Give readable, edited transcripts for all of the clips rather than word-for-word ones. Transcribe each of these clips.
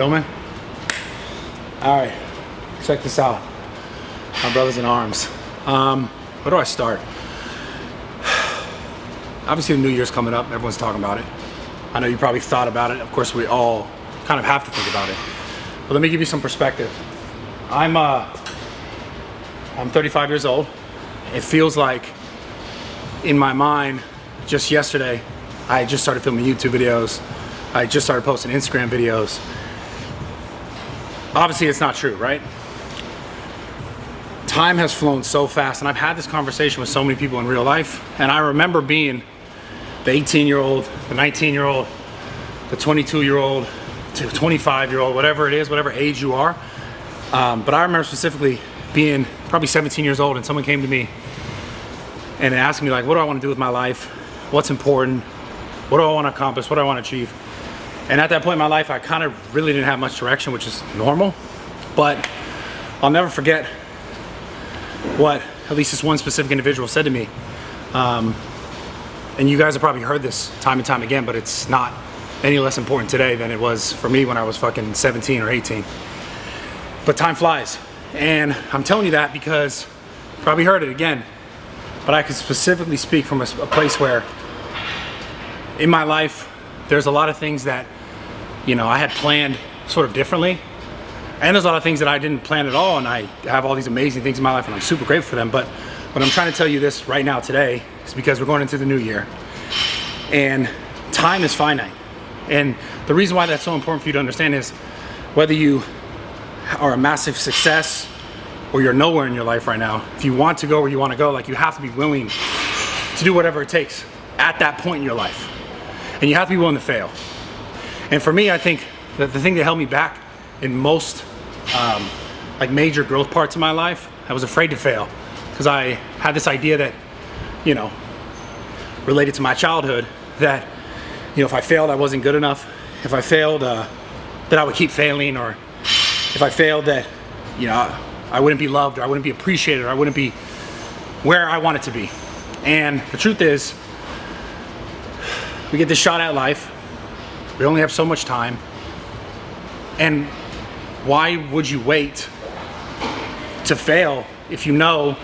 Filming? All right, check this out. My brothers in arms. Where do I start? Obviously the New Year's coming up, everyone's talking about it. I know you probably thought about it. Of course, we all kind of have to think about it. But let me give you some perspective. I'm 35 years old. It feels like in my mind, just yesterday, I just started filming YouTube videos. I just started posting Instagram videos. Obviously it's not true, right? Time has flown so fast, and I've had this conversation with so many people in real life, and I remember being the 18-year-old, the 19-year-old, the 22-year-old, to 25-year-old, whatever it is, whatever age you are. But I remember specifically being probably 17 years old, and someone came to me and asked me, like, what do I want to do with my life? What's important? What do I want to accomplish? What do I want to achieve? And at that point in my life, I kind of really didn't have much direction, which is normal. But I'll never forget what at least this one specific individual said to me. And you guys have probably heard this time and time again, but it's not any less important today than it was for me when I was fucking 17 or 18. But time flies. And I'm telling you that because you probably heard it again, but I can specifically speak from a place where in my life, there's a lot of things that, you know, I had planned sort of differently. And there's a lot of things that I didn't plan at all, and I have all these amazing things in my life, and I'm super grateful for them. But what I'm trying to tell you this right now today is because we're going into the new year, and time is finite. And the reason why that's so important for you to understand is whether you are a massive success or you're nowhere in your life right now, if you want to go where you want to go, like, you have to be willing to do whatever it takes at that point in your life. And you have to be willing to fail. And for me, I think that the thing that held me back in most like major growth parts of my life, I was afraid to fail, because I had this idea that, you know, related to my childhood, that, you know, if I failed, I wasn't good enough. If I failed, that I would keep failing, or if I failed, that, you know, I wouldn't be loved, or I wouldn't be appreciated, or I wouldn't be where I wanted to be. And the truth is, we get this shot at life. We only have so much time. And why would you wait to fail if you know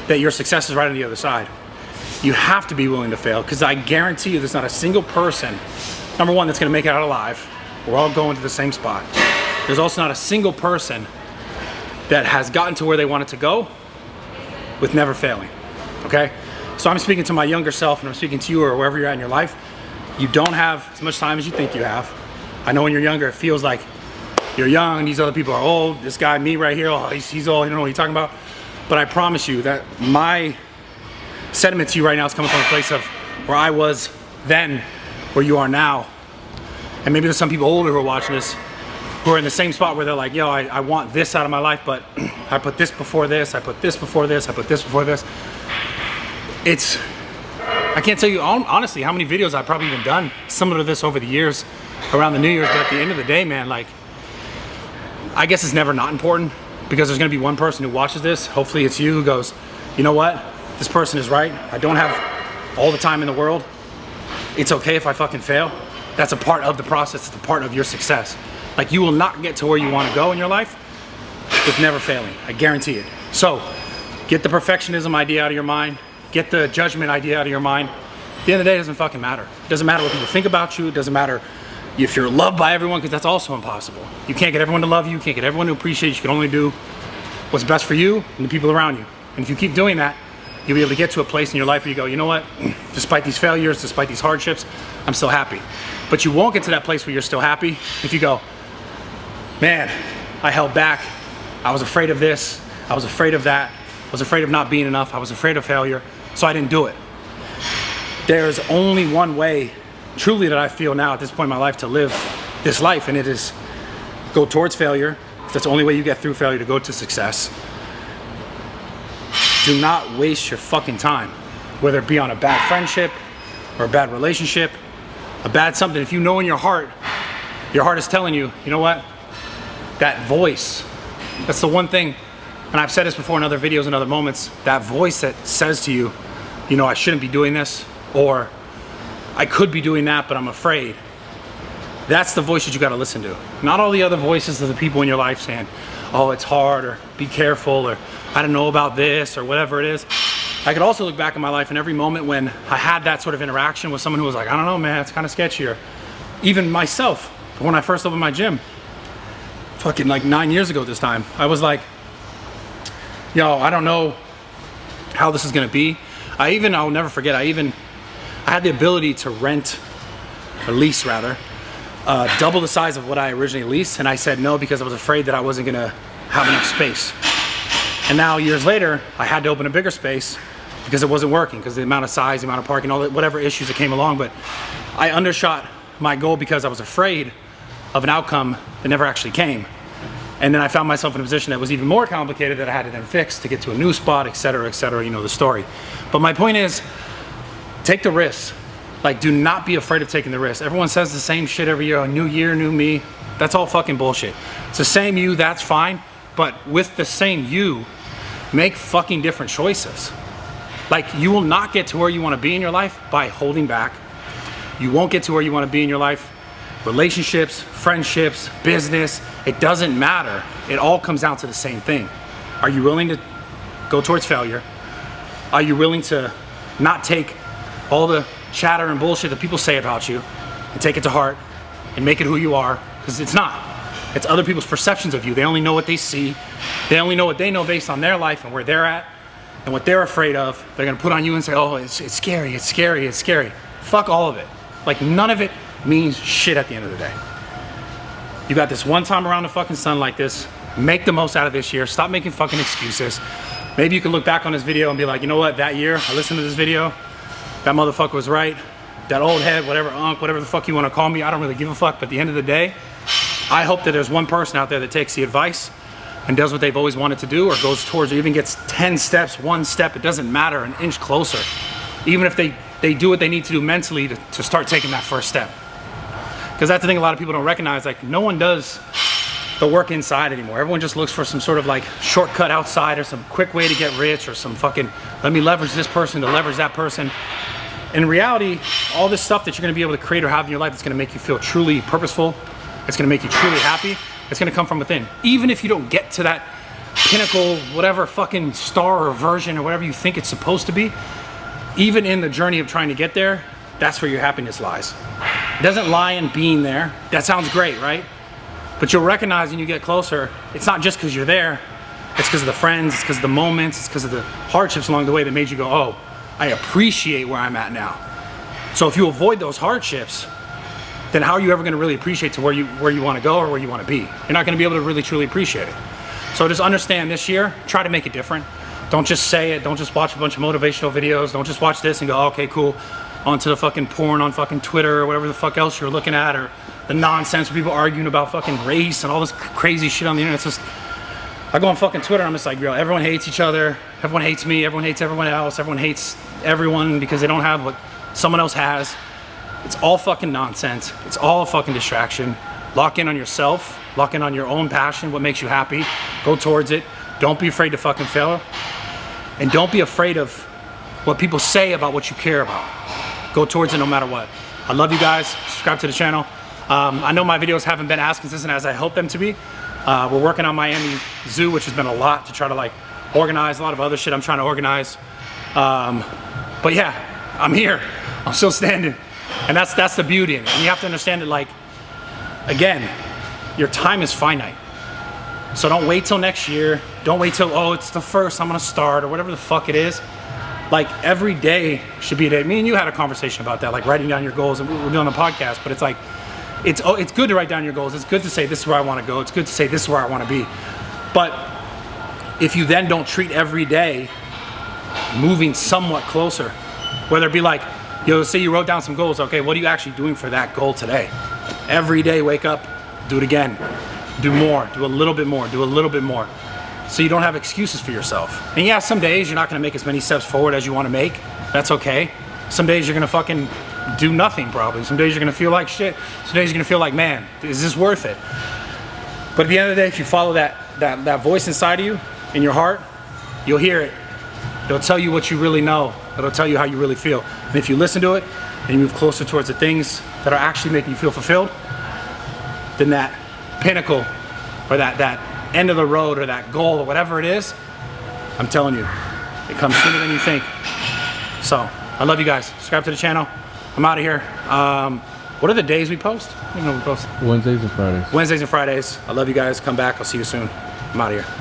that your success is right on the other side? You have to be willing to fail, because I guarantee you there's not a single person, number one, that's gonna make it out alive. We're all going to the same spot. There's also not a single person that has gotten to where they wanted to go with never failing, okay? So I'm speaking to my younger self, and I'm speaking to you, or wherever you're at in your life. You don't have as much time as you think you have. I know when you're younger, it feels like you're young, these other people are old. This guy, me right here, oh, he's old, you don't know what he's talking about. But I promise you that my sentiment to you right now is coming from a place of where I was then, where you are now. And maybe there's some people older who are watching this who are in the same spot where they're like, yo, I want this out of my life, but I put this before this, I put this before this, I put this before this. I can't tell you honestly how many videos I've probably even done similar to this over the years around the New Year's, but at the end of the day, man, like, I guess it's never not important, because there's gonna be one person who watches this, hopefully it's you, who goes, you know what, this person is right, I don't have all the time in the world, it's okay if I fucking fail. That's a part of the process, it's a part of your success. Like, you will not get to where you wanna go in your life with never failing, I guarantee it. So, get the perfectionism idea out of your mind, get the judgment idea out of your mind. At the end of the day, it doesn't fucking matter. It doesn't matter what people think about you, it doesn't matter if you're loved by everyone, because that's also impossible. You can't get everyone to love you, you can't get everyone to appreciate you, you can only do what's best for you and the people around you. And if you keep doing that, you'll be able to get to a place in your life where you go, you know what, despite these failures, despite these hardships, I'm still happy. But you won't get to that place where you're still happy if you go, man, I held back, I was afraid of this, I was afraid of that, I was afraid of not being enough, I was afraid of failure, so I didn't do it. There's only one way, truly, that I feel now at this point in my life to live this life, and it is go towards failure. That's the only way you get through failure, to go to success. Do not waste your fucking time, whether it be on a bad friendship or a bad relationship, a bad something. If you know in your heart is telling you, you know what, that voice, that's the one thing, and I've said this before in other videos and other moments, that voice that says to you, you know, I shouldn't be doing this, or I could be doing that, but I'm afraid. That's the voice that you got to listen to. Not all the other voices of the people in your life saying, oh, it's hard, or be careful, or I don't know about this, or whatever it is. I could also look back in my life and every moment when I had that sort of interaction with someone who was like, I don't know, man, it's kind of sketchy. Or even myself, when I first opened my gym, fucking like 9 years ago this time, I was like, yo, I don't know how this is gonna be. I'll never forget, I had the ability to rent, or lease rather, double the size of what I originally leased, and I said no because I was afraid that I wasn't gonna have enough space. And now years later, I had to open a bigger space because it wasn't working, because the amount of size, the amount of parking, all that, whatever issues that came along. But I undershot my goal because I was afraid of an outcome that never actually came. And then I found myself in a position that was even more complicated that I had to then fix to get to a new spot, et cetera, you know the story. But my point is, take the risk. Like, do not be afraid of taking the risk. Everyone says the same shit every year, new year, new me. That's all fucking bullshit. It's the same you, that's fine. But with the same you, make fucking different choices. Like, you will not get to where you want to be in your life by holding back. You won't get to where you want to be in your life. Relationships, friendships, business, it doesn't matter. It all comes down to the same thing. Are you willing to go towards failure? Are you willing to not take all the chatter and bullshit that people say about you and take it to heart and make it who you are? Because it's not. It's other people's perceptions of you. They only know what they see. They only know what they know based on their life and where they're at and what they're afraid of. They're gonna put on you and say, oh, it's scary, it's scary, it's scary. Fuck all of it. Like, none of it means shit at the end of the day. You got this one time around the fucking sun like this. Make the most out of this year. Stop making fucking excuses. Maybe you can look back on this video and be like, you know what, that year I listened to this video, that motherfucker was right. That old head, whatever, whatever the fuck you want to call me, I don't really give a fuck. But at the end of the day, I hope that there's one person out there that takes the advice and does what they've always wanted to do, or goes towards, or even gets 10 steps, 1 step, it doesn't matter, an inch closer. Even if they do what they need to do mentally to start taking that first step. Because that's the thing a lot of people don't recognize. Like, no one does the work inside anymore. Everyone just looks for some sort of like shortcut outside, or some quick way to get rich, or some fucking, let me leverage this person to leverage that person. In reality, all this stuff that you're gonna be able to create or have in your life that's gonna make you feel truly purposeful, it's gonna make you truly happy, it's gonna come from within. Even if you don't get to that pinnacle, whatever fucking star or version or whatever you think it's supposed to be, even in the journey of trying to get there, that's where your happiness lies. It doesn't lie in being there. That sounds great, right? But you'll recognize when you get closer, it's not just because you're there, it's because of the friends, it's because of the moments, it's because of the hardships along the way that made you go, oh, I appreciate where I'm at now. So if you avoid those hardships, then how are you ever gonna really appreciate to where you wanna go or where you wanna be? You're not gonna be able to really truly appreciate it. So just understand this year, try to make it different. Don't just say it, don't just watch a bunch of motivational videos, don't just watch this and go, okay, cool, onto the fucking porn on fucking Twitter or whatever the fuck else you're looking at, or the nonsense where people arguing about fucking race and all this crazy shit on the internet. It's just, I go on fucking Twitter, I'm just like, yo, everyone hates each other, everyone hates me, everyone hates everyone else, everyone hates everyone because they don't have what someone else has. It's all fucking nonsense. It's all a fucking distraction. Lock in on yourself, lock in on your own passion, what makes you happy, go towards it. Don't be afraid to fucking fail. And don't be afraid of what people say about what you care about. Go towards it no matter what. I love you guys, subscribe to the channel. I know my videos haven't been as consistent as I hope them to be. We're working on Miami Zoo, which has been a lot to try to like organize, a lot of other shit I'm trying to organize. But yeah, I'm here, I'm still standing. And that's the beauty in it. And you have to understand that, like, again, your time is finite. So don't wait till next year. Don't wait till, oh, it's the first, I'm gonna start, or whatever the fuck it is. Like, every day should be a day. Me and you had a conversation about that, like writing down your goals, and we're doing a podcast, but it's like, it's good to write down your goals. It's good to say, this is where I wanna go. It's good to say, this is where I wanna be. But if you then don't treat every day moving somewhat closer, whether it be like, yo, say you wrote down some goals, okay, what are you actually doing for that goal today? Every day, wake up, do it again. Do more, do a little bit more, do a little bit more. So you don't have excuses for yourself. And yeah, some days you're not gonna make as many steps forward as you wanna make. That's okay. Some days you're gonna fucking do nothing probably. Some days you're gonna feel like shit. Some days you're gonna feel like, man, is this worth it? But at the end of the day, if you follow that voice inside of you, in your heart, you'll hear it. It'll tell you what you really know. It'll tell you how you really feel. And if you listen to it and you move closer towards the things that are actually making you feel fulfilled, then that pinnacle or that end of the road or that goal or whatever it is, I'm telling you, it comes sooner than you think. So I love you guys. Subscribe to the channel. I'm out of here. What are the days we post? I don't know we post. Wednesdays and Fridays. Wednesdays and Fridays. I love you guys. Come back. I'll see you soon. I'm out of here.